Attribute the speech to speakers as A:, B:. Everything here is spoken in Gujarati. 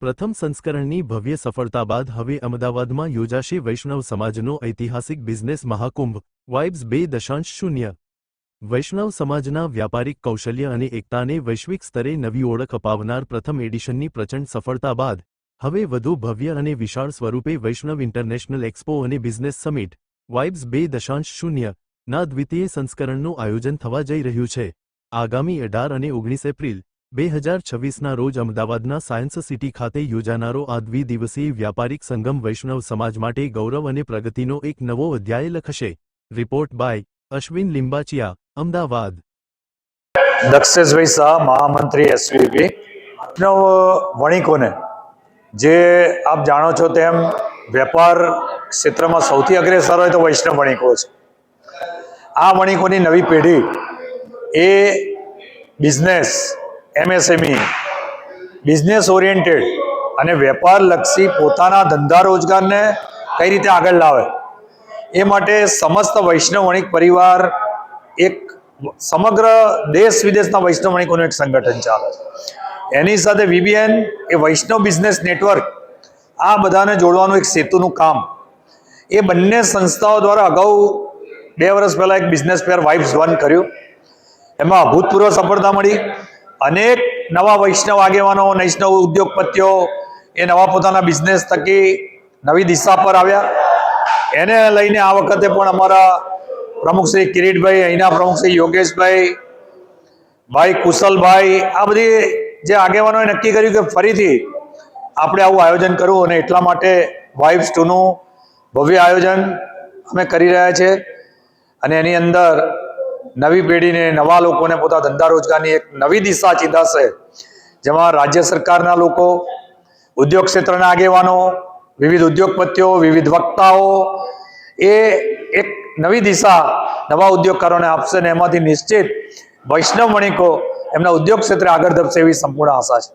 A: પ્રથમ સંસ્કરણની ભવ્ય સફળતા બાદ હવે અમદાવાદમાં યોજાશે વૈષ્ણવ સમાજનો ઐતિહાસિક બિઝનેસ મહાકુંભ વાઇબ્સ 2.0। વૈષ્ણવ સમાજના વ્યાપારિક કૌશલ્ય અને એકતાને વૈશ્વિક સ્તરે નવી ઓળખ અપાવનાર પ્રથમ એડિશનની પ્રચંડ સફળતા બાદ હવે વધુ ભવ્ય અને વિશાળ સ્વરૂપે વૈષ્ણવ ઇન્ટરનેશનલ એક્સપો અને બિઝનેસ સમિટ વાઇબ્સ 2.0 ના દ્વિતીય સંસ્કરણનું આયોજન થવા જઈ રહ્યું છે। આગામી 18 અને 19 એપ્રિલ 2026ના રોજ અમદાવાદના સાયન્સ સિટી ખાતે યોજાનારો આ દ્વિદિવસીય વ્યાપારિક સંગમ વૈષ્ણવ સમાજ માટે ગૌરવ અને પ્રગતિનો એક નવો અધ્યાય લખશે। Report by Ashwin Limbachiya, Ahmedabad.
B: દક્ષેશભાઈ શાહ, મહામંત્રી એસવીપી। વૈષ્ણવ વણિકોને જે આપ જાણો છો તેમ વેપાર ક્ષેત્રમાં સૌથી અગ્રેસર હોય તો વૈષ્ણવ વણિકો છે। આ વણિકોની નવી પેઢી એ બિઝનેસ એમએસએમઈ બિઝનેસ ઓરિએન્ટેડ અને વેપારલક્ષી પોતાના ધંધા રોજગારને કઈ રીતે આગળ લાવે એ માટે સમસ્ત વૈષ્ણવ વણિક પરિવાર એક સમગ્ર દેશ વિદેશના વૈષ્ણવ વણિકોનું એક સંગઠન ચાલે છે। એની સાથે વીબીએન એ વૈષ્ણવ બિઝનેસ નેટવર્ક આ બધાને જોડવાનું એક સેતુનું કામ એ બંને સંસ્થાઓ દ્વારા અગાઉ 2 વર્ષ પહેલા એક બિઝનેસ ફેર વાઇબ્સ 1 કર્યું। એમાં અભૂતપૂર્વ સફળતા મળી। અનેક નવા વૈષ્ણવ આગેવાનો, વૈષ્ણવ ઉદ્યોગપતિઓ એ નવા પોતાના બિઝનેસ થકી નવી દિશા પર આવ્યા। એને લઈને આ વખતે પણ અમારા પ્રમુખ શ્રી કિરીટભાઈ, અહીંના પ્રમુખ શ્રી યોગેશભાઈ, ભાઈ કુશલભાઈ, આ બધી જે આગેવાનોએ નક્કી કર્યું કે ફરીથી આપણે આવું આયોજન કરવું અને એટલા માટે વાઇબ્સ 2નું ભવ્ય આયોજન અમે કરી રહ્યા છીએ। અને એની અંદર નવી પેઢીને, નવા લોકોને પોતાના ધંધા રોજગારની એક નવી દિશા ચીંધાશે, જેમાં રાજ્ય સરકારના લોકો, ઉદ્યોગ ક્ષેત્રના આગેવાનો, વિવિધ ઉદ્યોગપતિઓ, વિવિધ વક્તાઓ એ એક નવી દિશા નવા ઉદ્યોગકારોને આપશે અને એમાંથી નિશ્ચિત વૈષ્ણવ વણિકો એમના ઉદ્યોગ ક્ષેત્રે આગળ ધપશે એવી સંપૂર્ણ આશા છે।